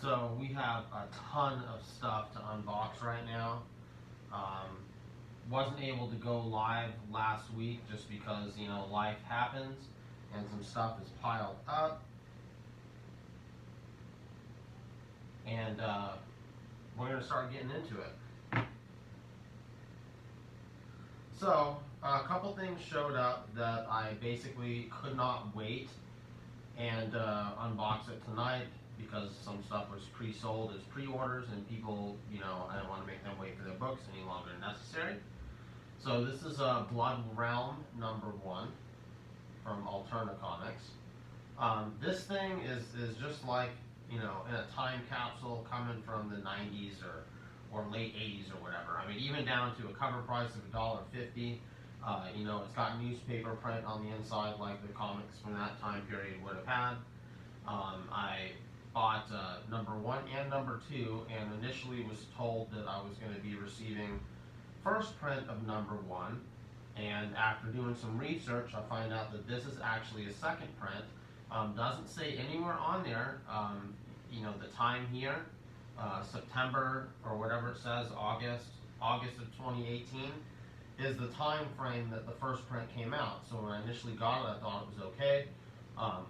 So we have a ton of stuff to unbox right now. Um, wasn't able to go live last week just because, life happens and some stuff is piled up. And we're going to start getting into it. So, a couple things showed up that I basically could not wait and unbox it tonight because some stuff was pre-sold as pre-orders and people, I don't want to make them wait for their books any longer than necessary. So this is Blood Realm #1 from Alterna Comics. This thing is just like, in a time capsule coming from the 90s or late 80s or whatever. I mean, even down to a cover price of $1.50. It's got newspaper print on the inside like the comics from that time period would have had. I bought #1 and #2 and initially was told that I was going to be receiving first print of #1, and after doing some research I find out that this is actually a second print. Doesn't say anywhere on there, the time here, September or whatever it says, August of 2018 is the time frame that the first print came out. So when I initially got it, I thought it was okay.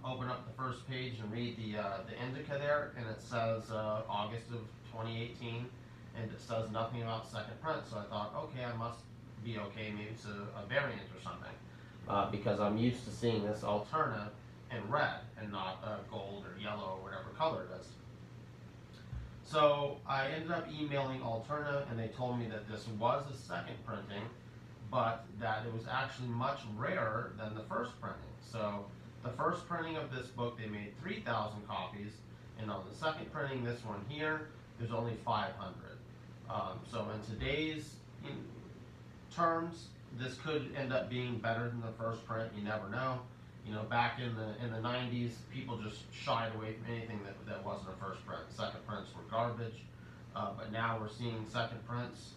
Open up the first page and read the indica there, and it says August of 2018, and it says nothing about second print. So I thought, okay, I must be okay. Maybe it's a variant or something, because I'm used to seeing this Alterna in red and not gold or yellow or whatever color it is. So I ended up emailing Alterna, and they told me that this was a second printing, but that it was actually much rarer than the first printing. So the first printing of this book, they made 3,000 copies, and on the second printing, this one here, there's only 500. So in today's terms, this could end up being better than the first print. You never know. Back in the 90s, people just shied away from anything that wasn't a first print. Second prints were garbage, but now we're seeing second prints.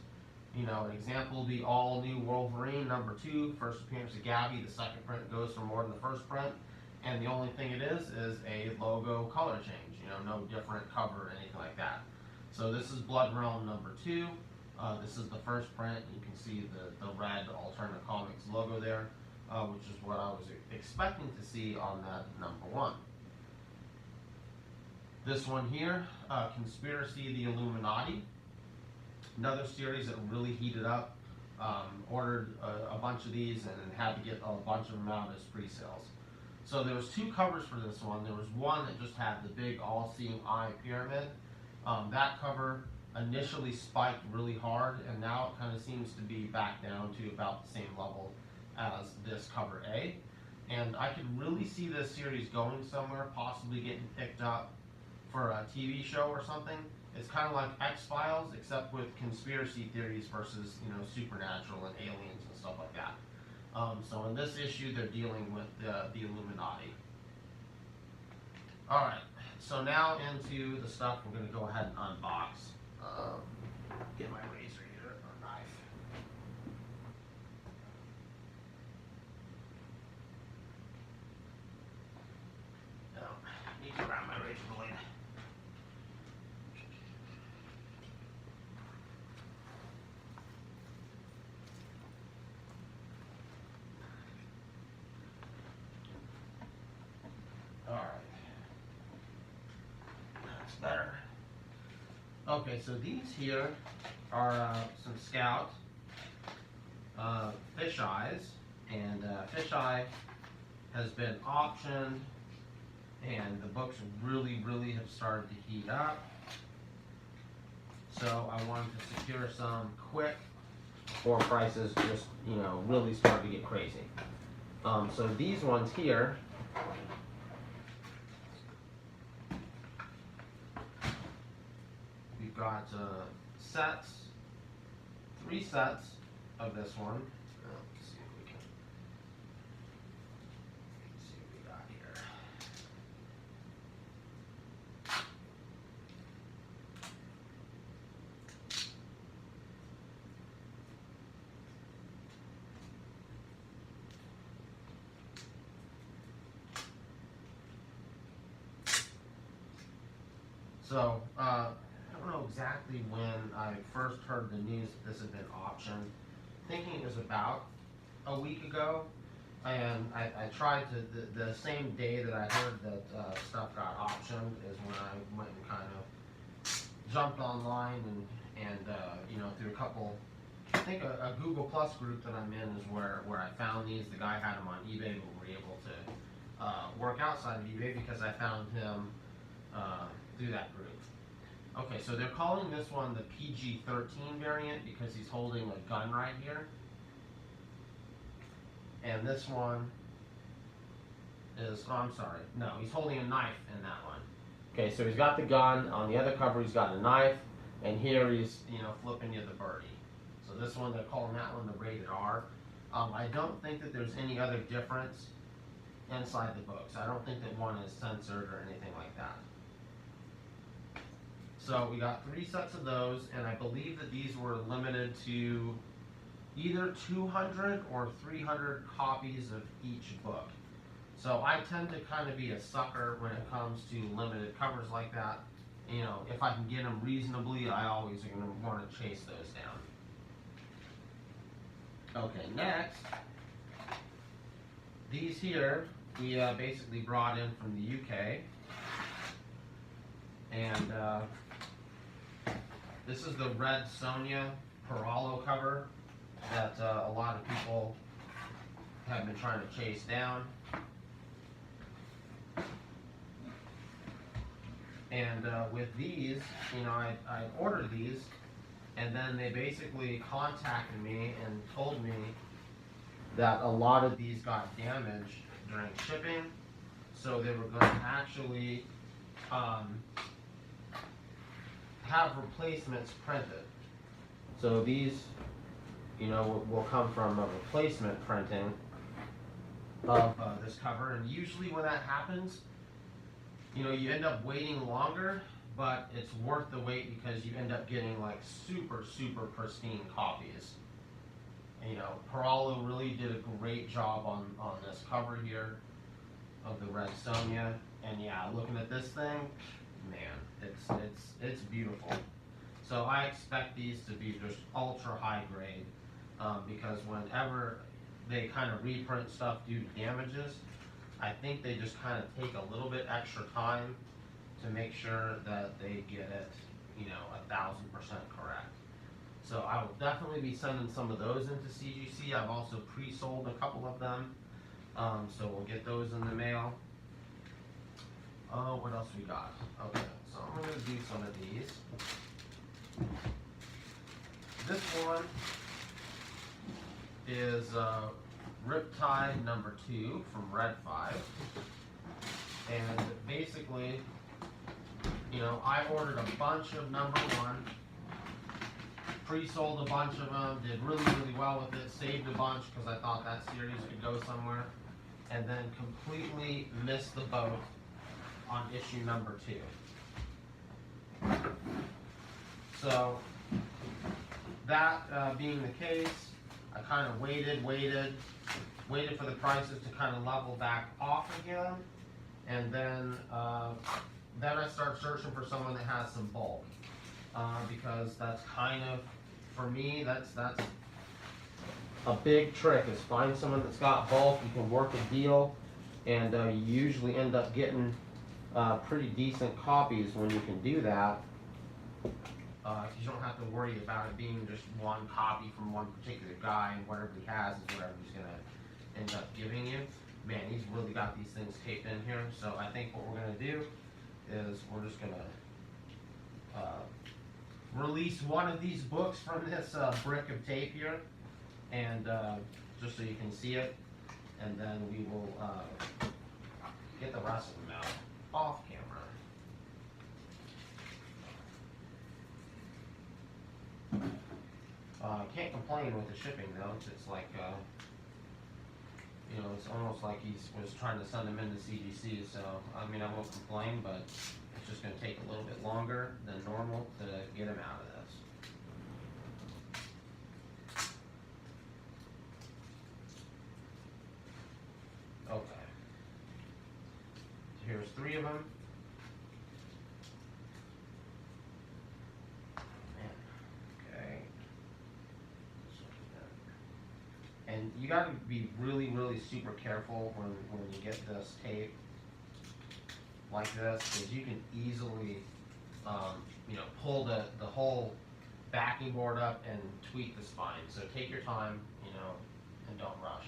An example would be All New Wolverine #2, first appearance of Gabby. The second print goes for more than the first print, and the only thing it is a logo color change. No different cover or anything like that. So this is Blood Realm #2. This is the first print. You can see the red Alterna Comics logo there, which is what I was expecting to see on that #1. This one here, Conspiracy the Illuminati. Another series that really heated up. Ordered a bunch of these and had to get a bunch of them out as pre-sales. So there was two covers for this one. There was one that just had the big all-seeing eye pyramid. That cover initially spiked really hard, and now it kind of seems to be back down to about the same level as this cover A. And I could really see this series going somewhere, possibly getting picked up for a TV show or something. It's kind of like X-Files, except with conspiracy theories versus, supernatural and aliens and stuff like that. So in this issue, they're dealing with the Illuminati. All right, so now into the stuff we're going to go ahead and unbox. Get my razor here, or knife. No, need to grab my razor blade. Alright. That's better. Okay, so these here are some Scout fish eyes, and fish eye has been optioned, and the books really have started to heat up. So I wanted to secure some quick before prices just, really start to get crazy. So these ones here, we've got sets, 3 sets of this one. Let's see if we can see what we got here. So, I don't know exactly when I first heard the news that this had been optioned. Thinking it was about a week ago, and I tried to, the same day that I heard that stuff got optioned is when I went and kind of jumped online and you know, through a couple, I think a Google Plus group that I'm in is where I found these. The guy had them on eBay, but we were able to work outside of eBay because I found him through that group. Okay, so they're calling this one the PG-13 variant because he's holding a gun right here. And this one is, oh, I'm sorry, no, he's holding a knife in that one. Okay, so he's got the gun. On the other cover, he's got a knife. And here he's, you know, flipping you the birdie. So this one, they're calling that one the rated R. I don't think that there's any other difference inside the books. I don't think that one is censored or anything like that. So we got 3 sets of those, and I believe that these were limited to either 200 or 300 copies of each book. So I tend to kind of be a sucker when it comes to limited covers like that. You know, if I can get them reasonably, I always are going to want to chase those down. Okay, next, these here we basically brought in from the UK, and this is the Red Sonja Perallo cover that a lot of people have been trying to chase down. And with these, you know, I ordered these, and then they basically contacted me and told me that a lot of these got damaged during shipping, so they were going to actually have replacements printed. So these, you know, will come from a replacement printing of this cover, and usually when that happens, you know, you end up waiting longer, but it's worth the wait because you end up getting like super, super pristine copies. And, you know, Perallo really did a great job on this cover here of the Red Sonja. And yeah, looking at this thing, man, it's beautiful. So I expect these to be just ultra high grade because whenever they kind of reprint stuff due to damages, I think they just kind of take a little bit extra time to make sure that they get it, you know, 1000% correct. So I will definitely be sending some of those into CGC. I've also pre-sold a couple of them, so we'll get those in the mail. What else we got? Okay, so I'm going to do some of these. This one is Riptide number 2 from Red 5, and basically, you know, I ordered a bunch of number 1, pre-sold a bunch of them, did really, really well with it, saved a bunch because I thought that series could go somewhere, and then completely missed the boat on issue number 2. So, that being the case, I kind of waited for the prices to kind of level back off again, and then I start searching for someone that has some bulk, because that's kind of, for me, that's a big trick, is find someone that's got bulk. You can work a deal, and you usually end up getting pretty decent copies when you can do that. You don't have to worry about it being just one copy from one particular guy, and whatever he has is whatever he's going to end up giving you. Man, he's really got these things taped in here, so I think what we're going to do is we're just going to release one of these books from this brick of tape here, and just so you can see it, and then we will get the rest of them out off camera. Can't complain with the shipping though. It's like, you know, it's almost like he was trying to send them into CGC, so, I mean, I won't complain, but it's just going to take a little bit longer than normal to get him out of this. Okay. So here's 3 of them. you got to be really, really super careful when you get this tape like this, because you can easily, you know, pull the whole backing board up and tweak the spine. So take your time, you know, and don't rush.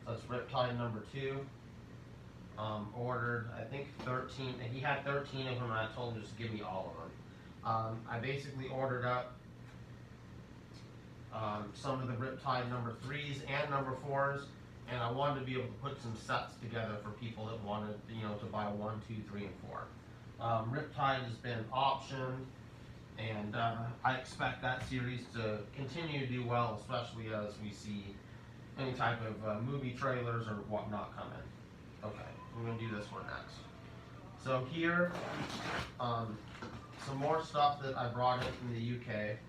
So it's Riptide number 2. Ordered, I think 13, and he had 13 of them, and I told him just give me all of them. I basically ordered up some of the Riptide number 3s and number 4s, and I wanted to be able to put some sets together for people that wanted, you know, to buy 1, 2, 3, and 4. Riptide has been optioned, and I expect that series to continue to do well, especially as we see any type of movie trailers or whatnot come in. Okay, we're going to do this one next. So here, some more stuff that I brought in from the UK.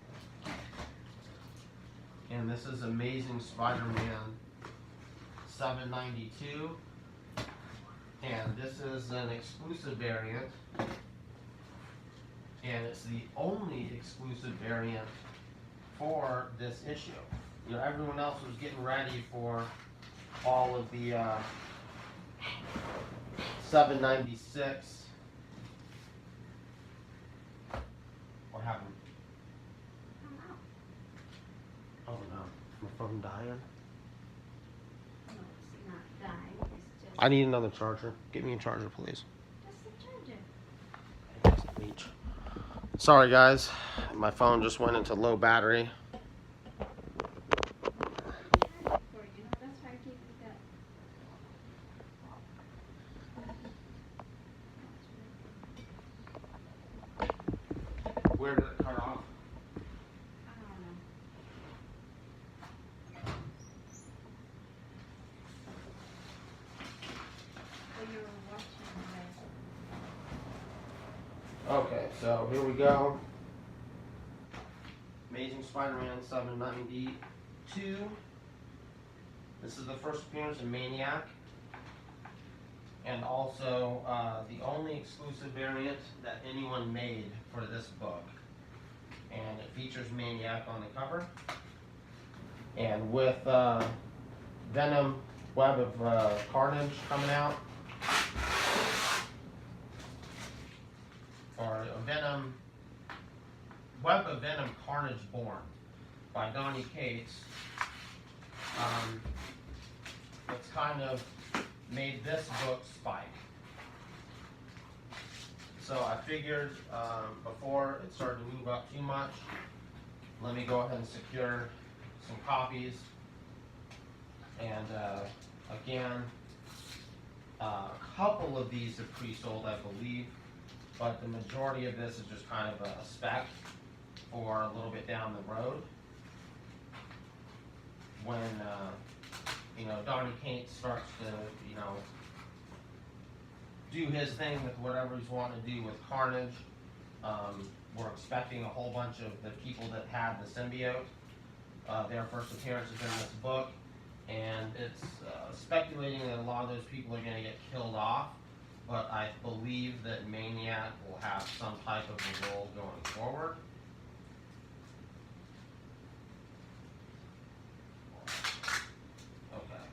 And this is Amazing Spider-Man 792. And this is an exclusive variant. And it's the only exclusive variant for this issue. You know, everyone else was getting ready for all of the 796. What happened? Oh no, my phone dying. No, it's not dying. It's just. I need another charger. Get me a charger, please. Just the charger. Sorry guys, my phone just went into low battery. That's why I gave you that. Where did it cut off? I don't know. Well, you were watching Okay, so here we go. Amazing Spider-Man 792. This is the first appearance of Maniac. And also the only exclusive variant that anyone made for this book. And it features Maniac on the cover. And with Venom Web of Carnage coming out. Or Venom, Web of Venom Carnage Born by Donny Cates. It's kind of made this book spike. So I figured before it started to move up too much, let me go ahead and secure some copies. And again, a couple of these are pre-sold, I believe. But the majority of this is just kind of a spec for a little bit down the road. When, you know, Donny Cates starts to, you know, do his thing with whatever he's wanting to do with Carnage. We're expecting a whole bunch of the people that had the symbiote, their first appearances in this book. And it's speculating that a lot of those people are going to get killed off. But I believe that Maniac will have some type of a role going forward. Okay.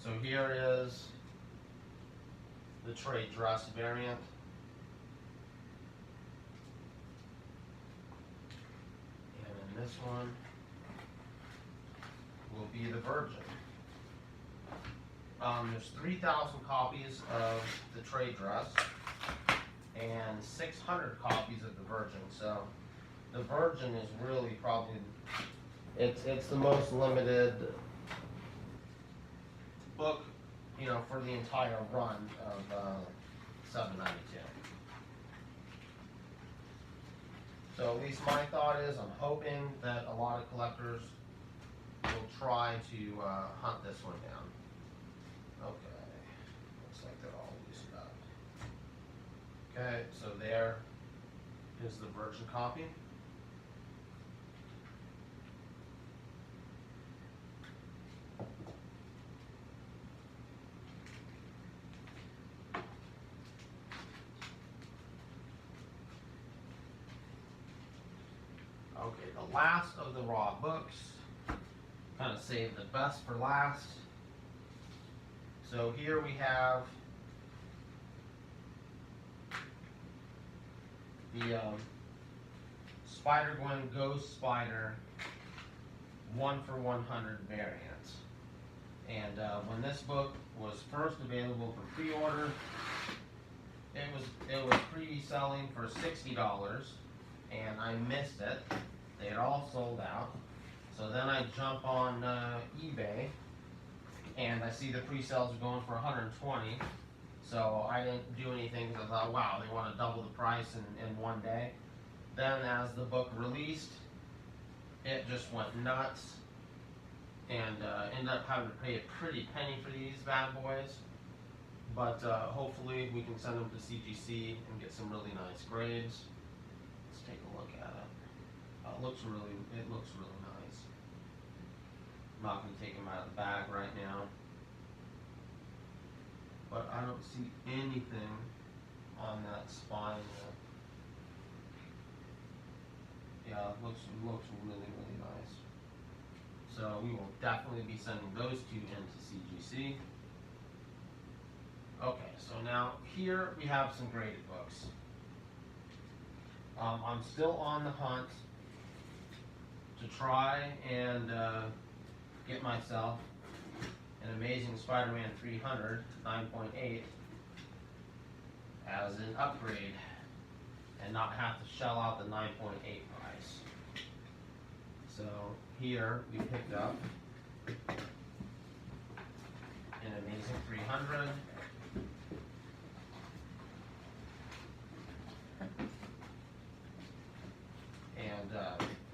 So here is the trade dress variant. And then this one will be the Virgin. There's 3,000 copies of the trade dress and 600 copies of the Virgin. So the Virgin is really probably, it's the most limited book, you know, for the entire run of 792. So at least my thought is, I'm hoping that a lot of collectors will try to hunt this one down. Okay, looks like they're all loosened up. Okay, so there is the Virgin copy. Okay, the last of the raw books kind of save the best for last. So here we have the Spider-Gwen Ghost Spider 1 for 100 variant. And when this book was first available for pre-order, it was pre-selling for $60, and I missed it. They had all sold out. So then I jump on eBay, and I see the pre-sales are going for $120. So I didn't do anything because I thought, wow, they want to double the price in one day. Then as the book released, it just went nuts, and ended up having to pay a pretty penny for these bad boys. But hopefully we can send them to CGC and get some really nice grades. Let's take a look at it. It looks really nice. I'm not going to take them out of the bag right now, but I don't see anything on that spine yet. Yeah, it looks really nice. So we will definitely be sending those two into CGC. Okay, so now here we have some graded books. I'm still on the hunt to try and get myself an Amazing Spider-Man 300 9.8 as an upgrade and not have to shell out the 9.8 price. So here we picked up an Amazing 300. And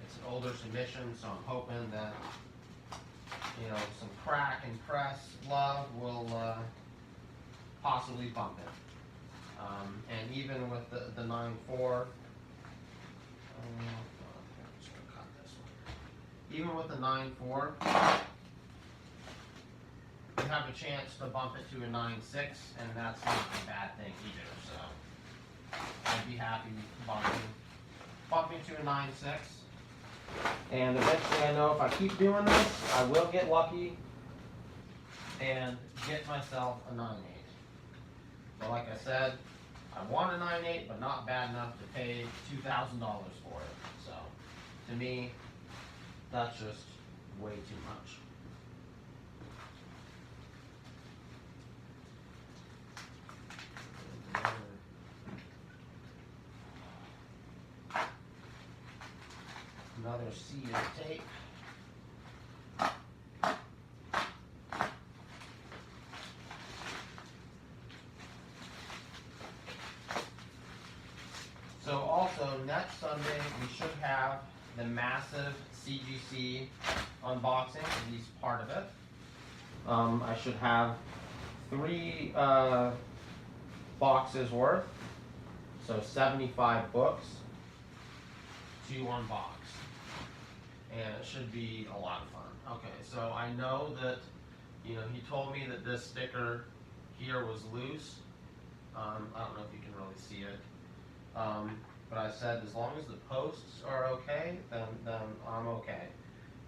it's an older submission, so I'm hoping that, you know, some crack and press love will possibly bump it. And even with the 9.4, I'm just gonna cut this one. Even with the 9.4, we have a chance to bump it to a 9.6, and that's not a bad thing either. So I'd be happy bumping to a 9.6. And eventually, I know if I keep doing this, I will get lucky and get myself a 9.8. But like I said, I want a 9.8, but not bad enough to pay $2,000 for it. So to me, that's just way too much. Another C of tape. So also next Sunday we should have the massive CGC unboxing, at least part of it. I should have 3 boxes worth, so 75 books to unbox. And it should be a lot of fun. Okay, so I know that, you know, he told me that this sticker here was loose. I don't know if you can really see it. But I said as long as the posts are okay, then I'm okay.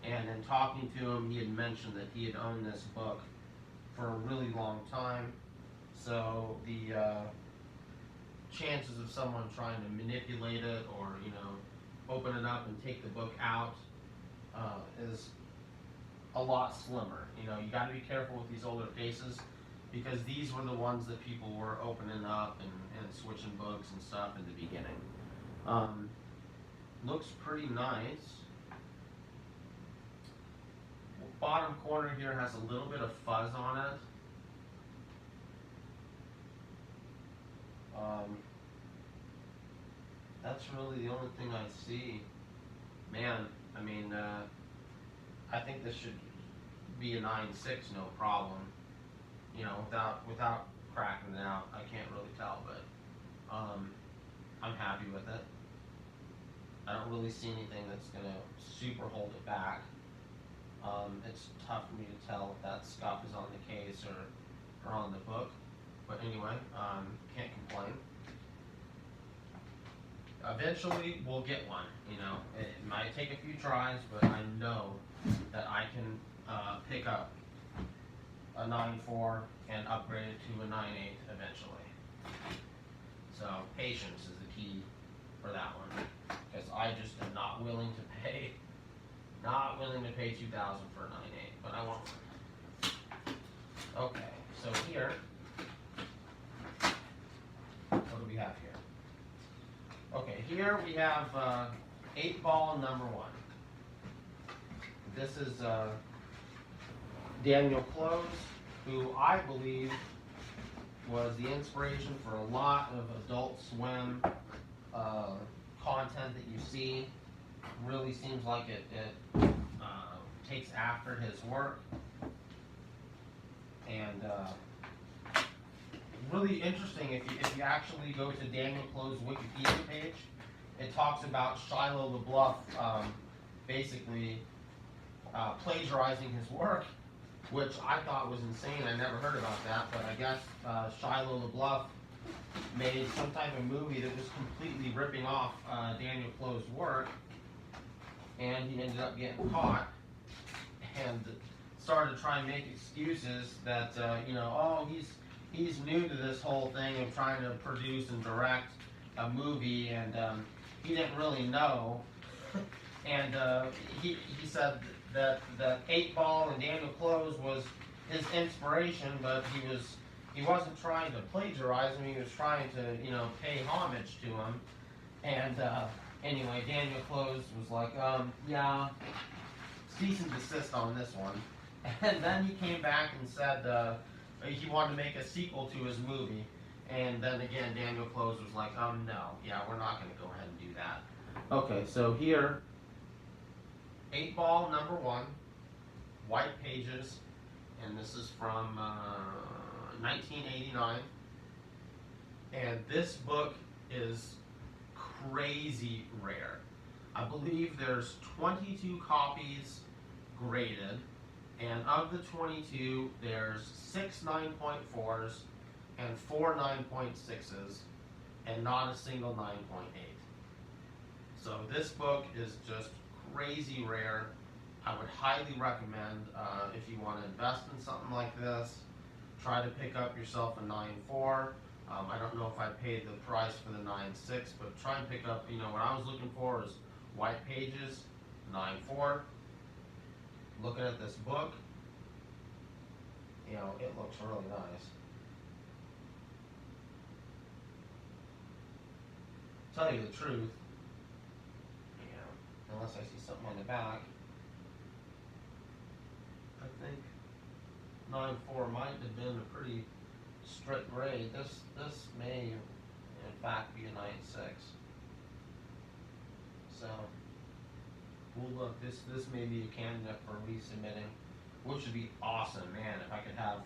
And in talking to him, he had mentioned that he had owned this book for a really long time. So the chances of someone trying to manipulate it or, you know, open it up and take the book out is a lot slimmer. You know, you got to be careful with these older cases because these were the ones that people were opening up and switching books and stuff in the beginning. Looks pretty nice. Bottom corner here has a little bit of fuzz on it. That's really the only thing I see. Man, I mean, I think this should be a 9.6, no problem. You know, without cracking it out, I can't really tell, but I'm happy with it. I don't really see anything that's gonna super hold it back. It's tough for me to tell if that scuff is on the case or on the book, but anyway, can't complain. Eventually, we'll get one. You know, it might take a few tries, but I know that I can pick up a 9.4 and upgrade it to a 9.8 eventually. So patience is the key for that one, because I just am not willing to pay 2,000 for a 9.8, but I want one. Okay, so here, what do we have here? Okay, here we have 8-ball number 1. This is Daniel Close, who I believe was the inspiration for a lot of Adult Swim content that you see. Really seems like it takes after his work. And really interesting, if you actually go to Daniel Close's Wikipedia page, it talks about Shiloh LaBeouf basically plagiarizing his work, which I thought was insane. I never heard about that, but I guess Shiloh LaBeouf made some type of movie that was completely ripping off Daniel Close's work, and he ended up getting caught and started to try and make excuses that oh, he's new to this whole thing of trying to produce and direct a movie, and he didn't really know. And he said that 8-ball and Daniel Close was his inspiration, but he wasn't trying to plagiarize him. He was trying to pay homage to him. And anyway, Daniel Close was like, yeah, cease and desist on this one. And then he came back and said he wanted to make a sequel to his movie. And then again, Daniel Close was like, no, yeah, we're not going to go ahead and do that. Okay, so here, 8-ball number 1, white pages, and this is from 1989. And this book is crazy rare. I believe there's 22 copies graded, and of the 22, there's 6 9.4s and 4 9.6s, and not a single 9.8. So this book is just crazy rare. I would highly recommend, if you want to invest in something like this, try to pick up yourself a 9.4. I don't know if I paid the price for the 9.6, but try and pick up, what I was looking for is white pages, 9.4. Looking at this book, it looks really nice. Tell you the truth, unless I see something on the back, I think 9.4 might have been a pretty strict grade. This may in fact be a 9.6. So we'll look. This may be a candidate for resubmitting, which would be awesome, man. If I could have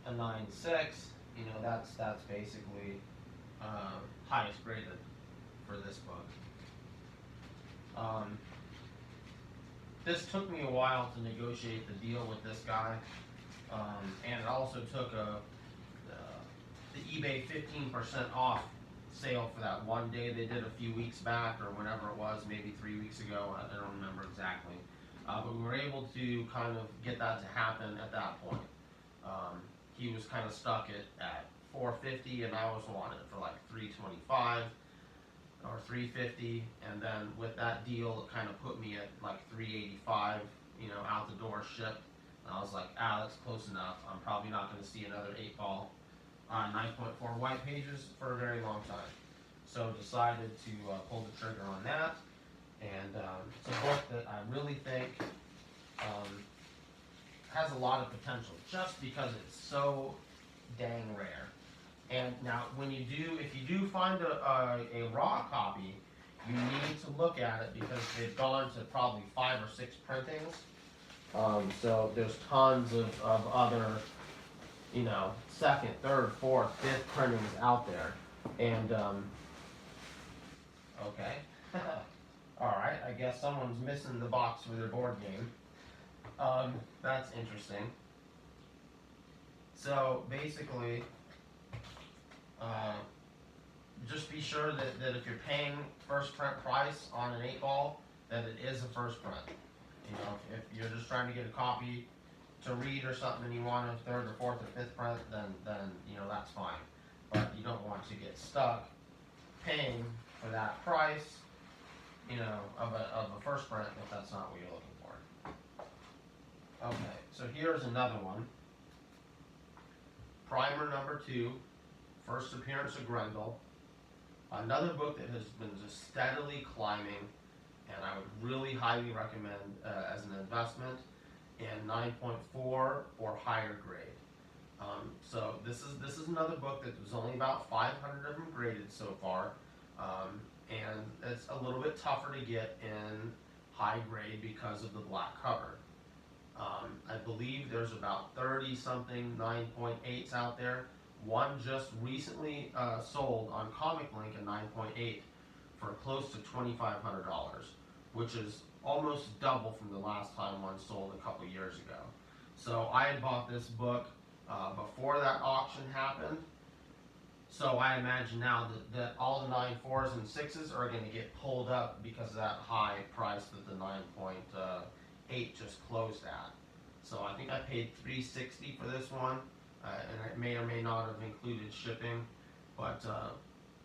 a 9.6, that's basically highest graded for this book. This took me a while to negotiate the deal with this guy, and it also took the eBay 15% off sale for that one day they did a few weeks back, or whenever it was, maybe 3 weeks ago. I don't remember exactly, but we were able to kind of get that to happen at that point. He was kind of stuck at $450, and I was wanting it for like $325 or $350, and then with that deal, it kind of put me at like $385, out the door shipped. And I was like, that's close enough. I'm probably not going to see another 8-ball 9.4 white pages for a very long time. So decided to pull the trigger on that, and it's a book that I really think has a lot of potential, just because it's so dang rare. And now, if you do find a raw copy, you need to look at it, because they've gone to probably 5 or 6 printings. So there's tons of other, second, third, fourth, fifth printings out there. And okay, all right. I guess someone's missing the box for their board game. That's interesting. So basically, just be sure that if you're paying first print price on an 8-ball, that it is a first print. You know, if you're just trying to get a copy to read or something and you want a third or fourth or fifth print, then you know, that's fine. But you don't want to get stuck paying for that price, you know, of a first print if that's not what you're looking for. Okay, so here's another one. Primer number 2, first appearance of Grendel. Another book that has been just steadily climbing, and I would really highly recommend as an investment in 9.4 or higher grade. So this is another book that was only about 500 of them graded so far, and it's a little bit tougher to get in high grade because of the black cover. I believe there's about 30 something 9.8s out there. One just recently sold on Comic Link in 9.8 for close to $2,500, which is almost double from the last time one sold a couple years ago. So I had bought this book before that auction happened. So I imagine now that all the 9.4s and 6s are going to get pulled up because of that high price that the 9.8 just closed at. So I think I paid $360 for this one, and it may or may not have included shipping, but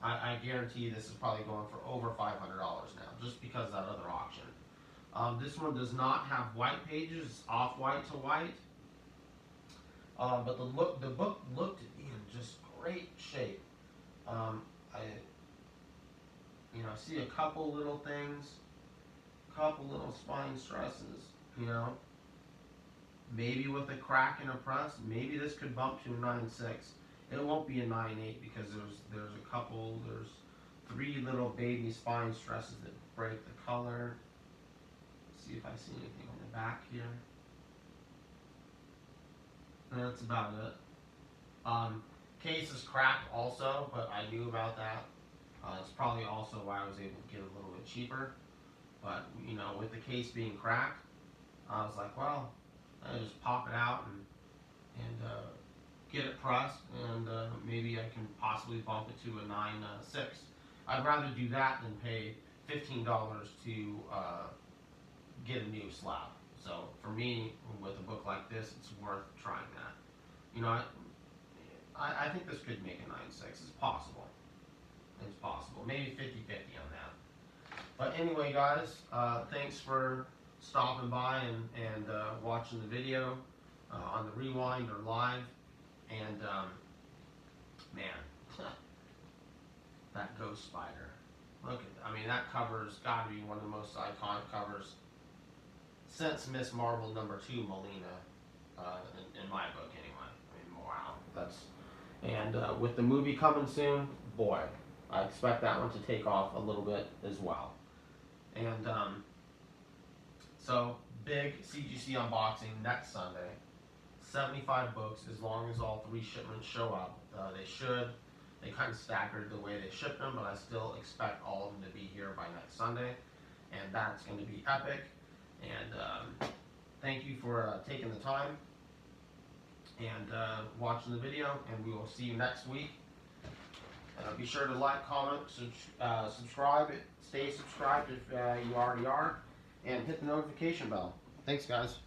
I guarantee this is probably going for over $500 now, just because of that other auction. This one does not have white pages; it's off white to white. But the book looked in just great shape. I see a couple little things, couple little spine stresses. You know, maybe with a crack in a press, maybe this could bump to a 9.6. It won't be a 9.8 because there's 3 little baby spine stresses that break the color. Let's see if I see anything on the back here. That's about it. Case is cracked also, but I knew about that. It's probably also why I was able to get a little bit cheaper. But you know, with the case being cracked, I was like, well, I just pop it out and get it pressed, and maybe I can possibly bump it to a 9.6. I'd rather do that than pay $15 to get a new slab. So for me, with a book like this, it's worth trying that. You know, I think this could make a 9.6. It's possible. It's possible. Maybe 50-50 on that. But anyway, guys, thanks for stopping by and watching the video on the rewind or live. And man, that ghost spider. Look at, I mean, that cover's got to be one of the most iconic covers since Miss Marvel #2 Molina, in my book anyway. I mean, wow, that's, and with the movie coming soon, boy, I expect that one to take off a little bit as well. And so big CGC unboxing next Sunday. 75 books, as long as all 3 shipments show up. They kind of staggered the way they shipped them, but I still expect all of them to be here by next Sunday, and that's going to be epic. And thank you for taking the time and watching the video, and we will see you next week. Be sure to like, comment, subscribe, stay subscribed if you already are, and hit the notification bell. Thanks, guys.